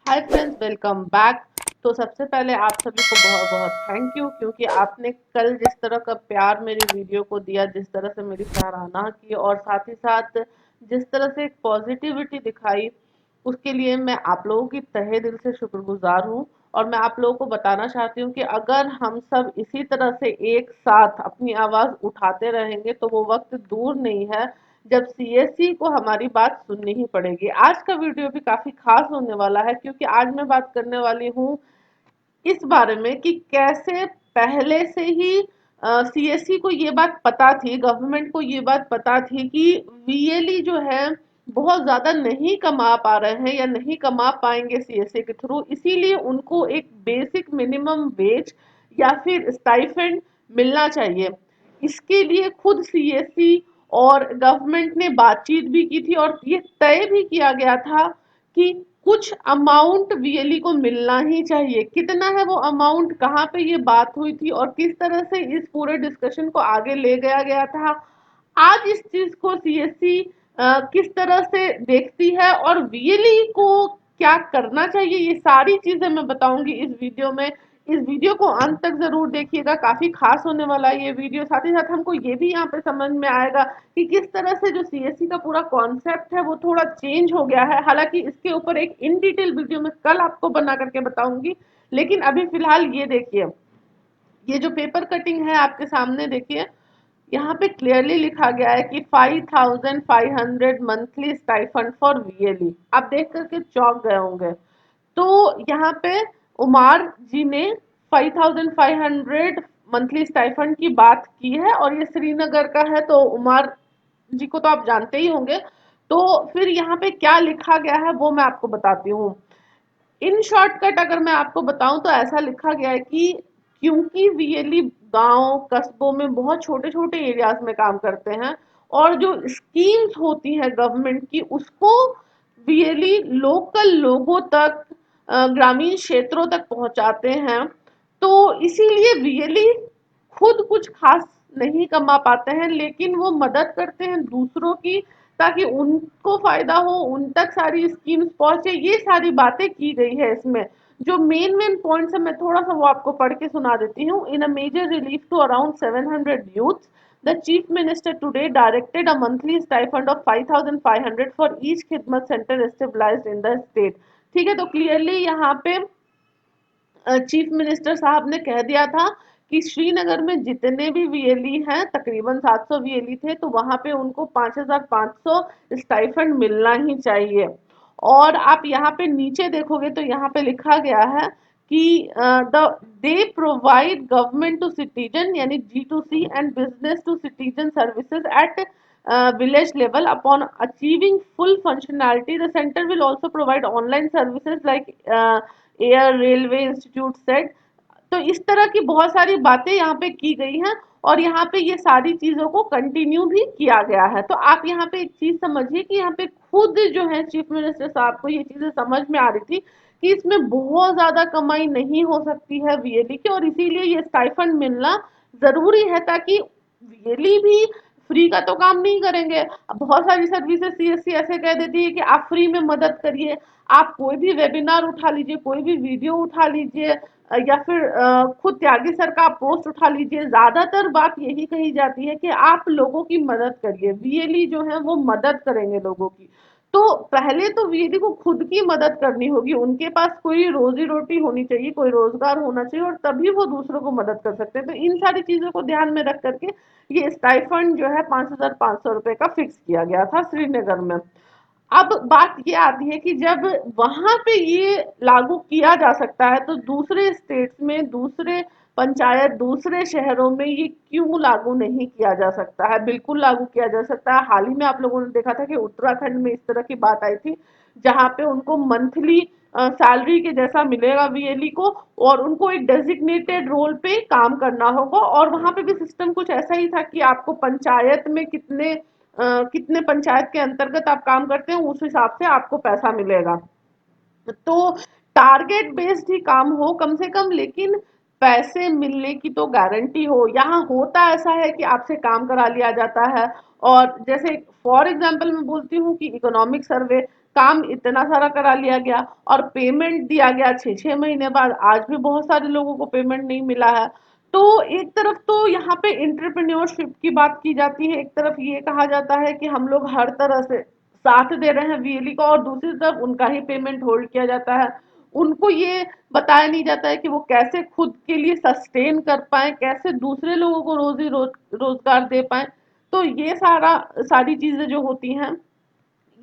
Hi friends, welcome back. तो सबसे पहले आप सभी को बहुत बहुत थैंक यू, क्योंकि आपने कल जिस तरह का प्यार मेरी वीडियो को दिया, जिस तरह से मेरी सराहना की और साथ ही साथ जिस तरह से एक पॉजिटिविटी दिखाई, उसके लिए मैं आप लोगों की तहे दिल से शुक्रगुजार हूँ। और मैं आप लोगों को बताना चाहती हूँ कि अगर हम सब इसी तरह से एक साथ अपनी आवाज़ उठाते रहेंगे तो वो वक्त दूर नहीं है जब सीएससी को हमारी बात सुननी ही पड़ेगी। आज का वीडियो भी काफी खास होने वाला है, क्योंकि आज मैं बात करने वाली हूँ इस बारे में कि कैसे पहले से ही सीएससी को ये बात पता थी, गवर्नमेंट को ये बात पता थी कि वीएलई जो है बहुत ज्यादा नहीं कमा पा रहे हैं या नहीं कमा पाएंगे सीएससी के थ्रू, इसीलिए उनको एक बेसिक मिनिमम वेज या फिर स्टाइपेंड मिलना चाहिए। इसके लिए खुद सीएससी और गवर्नमेंट ने बातचीत भी की थी और ये तय भी किया गया था कि कुछ अमाउंट वीएलई को मिलना ही चाहिए। कितना है वो अमाउंट, कहाँ पे ये बात हुई थी और किस तरह से इस पूरे डिस्कशन को आगे ले गया गया था, आज इस चीज को सीएससी किस तरह से देखती है और वीएलई को क्या करना चाहिए, ये सारी चीजें मैं बताऊंगी इस वीडियो में। इस वीडियो को अंत तक जरूर देखिएगा, काफी खास होने वाला है ये वीडियो। साथ ही साथ हमको ये भी यहाँ पे समझ में आएगा कि किस तरह से जो सीएससी का पूरा कॉन्सेप्ट है वो थोड़ा चेंज हो गया है। हालांकि इसके ऊपर एक इन डिटेल वीडियो में कल आपको बना करके बताऊंगी, लेकिन अभी फिलहाल ये देखिए, ये जो पेपर कटिंग है आपके सामने देखिए, यहाँ पे क्लियरली लिखा गया है कि 5500 मंथली स्टाइफंड फॉर वीएलई। आप देख करके चौंक गए होंगे। तो यहाँ पे उमार जी ने 5500 मंथली स्टाइफंड की बात की है और ये श्रीनगर का है, तो उमार जी को तो आप जानते ही होंगे। तो फिर यहाँ पे क्या लिखा गया है वो मैं आपको बताती हूँ। इन शॉर्टकट अगर मैं आपको बताऊं तो ऐसा लिखा गया है कि क्योंकि वीएलई गांव कस्बों में बहुत छोटे छोटे एरियाज में काम करते हैं और जो स्कीम्स होती है गवर्नमेंट की उसको वीएलई लोकल लोगों तक, ग्रामीण क्षेत्रों तक पहुंचाते हैं। तो इसीलिए वीएलई खुद कुछ खास नहीं कमा पाते हैं, लेकिन वो मदद करते हैं दूसरों की, ताकि उनको फायदा हो, उन तक सारी स्कीम्स पहुंचे। ये सारी बातें की गई है इसमें। जो मेन मेन पॉइंट्स है मैं थोड़ा सा वो आपको पढ़ के सुना देती हूँ। In a major relief to around 700 youth, the chief minister today directed a monthly stipend of 5500 for each Khidmat centre established in the state. ठीक है, तो क्लियरली यहाँ पे चीफ मिनिस्टर साहब ने कह दिया था कि श्रीनगर में जितने भी वीएलई हैं, तकरीबन 700 वीएलई थे, तो वहां पे उनको 5500 स्टाइफंड मिलना ही चाहिए। और आप यहाँ पे नीचे देखोगे तो यहाँ पे लिखा गया है कि the they provide government to citizen यानी G2C and business to citizen services at village level. Upon achieving full functionality, the center will also provide online services like air railway institute set. तो इस तरह की बहुत सारी बातें यहाँ पे की गई हैं और यहाँ पे ये सारी चीजों को कंटिन्यू भी किया गया है। तो आप यहाँ पे एक चीज समझिए कि यहाँ पे खुद जो है चीफ मिनिस्टर साहब को ये चीजें समझ में आ रही थी कि इसमें बहुत ज्यादा कमाई नहीं हो सकती है वीएलई की, और इसीलिए ये स्टाइफंड मिलना जरूरी है, ताकि वीएलई भी फ्री का तो काम नहीं करेंगे। अब बहुत सारी सर्विसेज सीएससी ऐसे कह देती है कि आप फ्री में मदद करिए, आप कोई भी वेबिनार उठा लीजिए, कोई भी वीडियो उठा लीजिए, या फिर खुद त्यागी सर का पोस्ट उठा लीजिए। ज्यादातर बात यही कही जाती है कि आप लोगों की मदद करिए, वीएलई जो है वो मदद करेंगे लोगों की। तो पहले तो वीएलई को खुद की मदद करनी होगी, उनके पास कोई रोजी रोटी होनी चाहिए, कोई रोजगार होना चाहिए, और तभी वो दूसरों को मदद कर सकते हैं। तो इन सारी चीजों को ध्यान में रख करके ये स्टाइफंड जो है 5500 रुपए का फिक्स किया गया था श्रीनगर में। अब बात ये आती है कि जब वहां पे ये लागू किया जा सकता है, तो दूसरे स्टेट्स में, दूसरे पंचायत, दूसरे शहरों में ये क्यों लागू नहीं किया जा सकता है? बिल्कुल लागू किया जा सकता है। हाल ही में आप लोगों ने देखा था कि उत्तराखंड में इस तरह की बात आई थी, जहां पे उनको मंथली सैलरी के जैसा मिलेगा वीएलई को, और उनको एक डेजिग्नेटेड रोल पे काम करना होगा। और वहां पे भी सिस्टम कुछ ऐसा ही था कि आपको पंचायत में कितने पंचायत के अंतर्गत आप काम करते हैं उस हिसाब से आपको पैसा मिलेगा। तो टारगेट बेस्ड ही काम हो कम से कम, लेकिन पैसे मिलने की तो गारंटी हो। यहाँ होता ऐसा है कि आपसे काम करा लिया जाता है, और जैसे फॉर एग्जांपल मैं बोलती हूँ कि इकोनॉमिक सर्वे काम इतना सारा करा लिया गया और पेमेंट दिया गया 6-6 महीने बाद, आज भी बहुत सारे लोगों को पेमेंट नहीं मिला है। तो एक तरफ तो यहाँ पे एंटरप्रेन्योरशिप की बात की जाती है, एक तरफ ये कहा जाता है कि हम लोग हर तरह से साथ दे रहे हैं वीएलई का, और दूसरी तरफ उनका ही पेमेंट होल्ड किया जाता है। उनको ये बताया नहीं जाता है कि वो कैसे खुद के लिए सस्टेन कर पाए, कैसे दूसरे लोगों को रोजगार दे पाए। तो ये सारी चीजें जो होती हैं,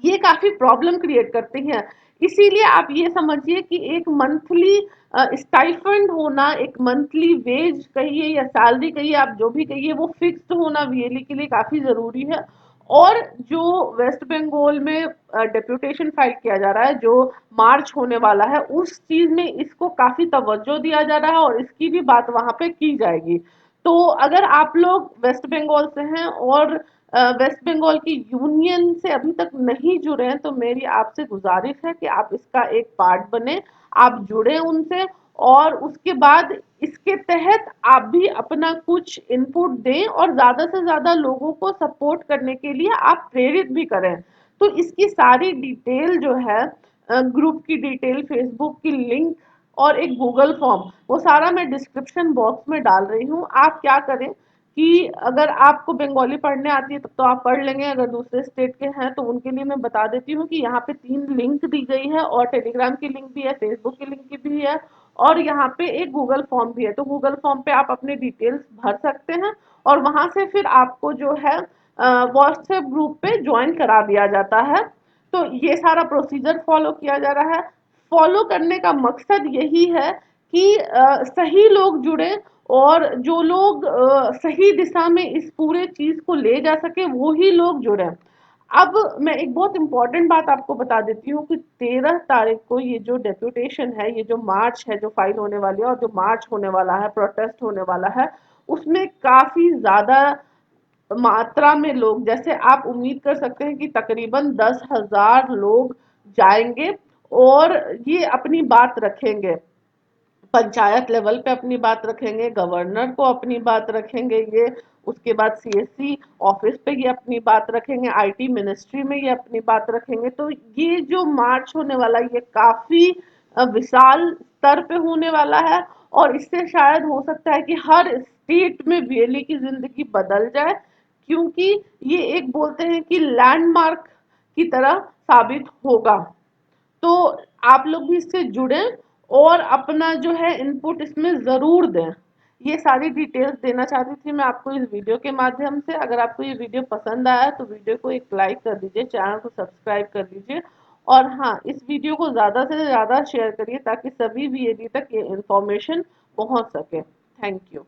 ये काफी प्रॉब्लम क्रिएट करती हैं। इसीलिए आप ये समझिए कि एक मंथली स्टाइफंड होना, एक मंथली वेज कहिए या सैलरी कहिए, आप जो भी कहिए, वो फिक्स्ड होना वीएलई के लिए काफी जरूरी है। और जो वेस्ट बंगाल में डेप्यूटेशन फाइल किया जा रहा है, जो मार्च होने वाला है, उस चीज में इसको काफी तवज्जो दिया जा रहा है और इसकी भी बात वहां पे की जाएगी। तो अगर आप लोग वेस्ट बंगाल से हैं और वेस्ट बंगाल की यूनियन से अभी तक नहीं जुड़े हैं, तो मेरी आपसे गुजारिश है कि आप इसका एक पार्ट बने, आप जुड़े उनसे, और उसके बाद इसके तहत आप भी अपना कुछ इनपुट दें और ज्यादा से ज्यादा लोगों को सपोर्ट करने के लिए आप प्रेरित भी करें। तो इसकी सारी डिटेल जो है, ग्रुप की डिटेल, फेसबुक की लिंक और एक गूगल फॉर्म, वो सारा मैं डिस्क्रिप्शन बॉक्स में डाल रही हूँ। आप क्या करें कि अगर आपको बंगाली पढ़ने आती है तब तो आप पढ़ लेंगे, अगर दूसरे स्टेट के हैं तो उनके लिए मैं बता देती हूँ कि यहाँ पे 3 लिंक दी गई है, और टेलीग्राम की लिंक भी है, फेसबुक की लिंक की भी है, और यहाँ पे एक गूगल फॉर्म भी है। तो गूगल फॉर्म पे आप अपने डिटेल्स भर सकते हैं, और वहां से फिर आपको जो है व्हाट्सएप ग्रुप पे ज्वाइन करा दिया जाता है। तो ये सारा प्रोसीजर फॉलो किया जा रहा है। फॉलो करने का मकसद यही है कि सही लोग जुड़े, और जो लोग सही दिशा में इस पूरे चीज को ले जा सके वो ही लोग जुड़े। अब मैं एक बहुत इंपॉर्टेंट बात आपको बता देती हूँ कि 13 तारीख को ये जो डेप्यूटेशन है, ये जो मार्च है जो फाइल होने वाली है, और जो मार्च होने वाला है, प्रोटेस्ट होने वाला है, उसमें काफी ज्यादा मात्रा में लोग, जैसे आप उम्मीद कर सकते हैं कि तकरीबन 10,000 लोग जाएंगे और ये अपनी बात रखेंगे, पंचायत लेवल पे अपनी बात रखेंगे, गवर्नर को अपनी बात रखेंगे ये, उसके बाद सीएससी ऑफिस पे ये अपनी बात रखेंगे, आईटी मिनिस्ट्री में ये अपनी बात रखेंगे। तो ये जो मार्च होने वाला है, ये काफी विशाल स्तर पे होने वाला है, और इससे शायद हो सकता है कि हर स्टेट में वीएलई की जिंदगी बदल जाए, क्योंकि ये एक बोलते हैं कि लैंडमार्क की तरह साबित होगा। तो आप लोग भी इससे जुड़ें और अपना जो है इनपुट इसमें ज़रूर दें। ये सारी डिटेल्स देना चाहती थी मैं आपको इस वीडियो के माध्यम से। अगर आपको ये वीडियो पसंद आया तो वीडियो को एक लाइक कर दीजिए, चैनल को सब्सक्राइब कर दीजिए, और हाँ, इस वीडियो को ज़्यादा से ज़्यादा शेयर करिए ताकि सभी वीएडी तक ये इन्फॉर्मेशन पहुंच सके। Thank you.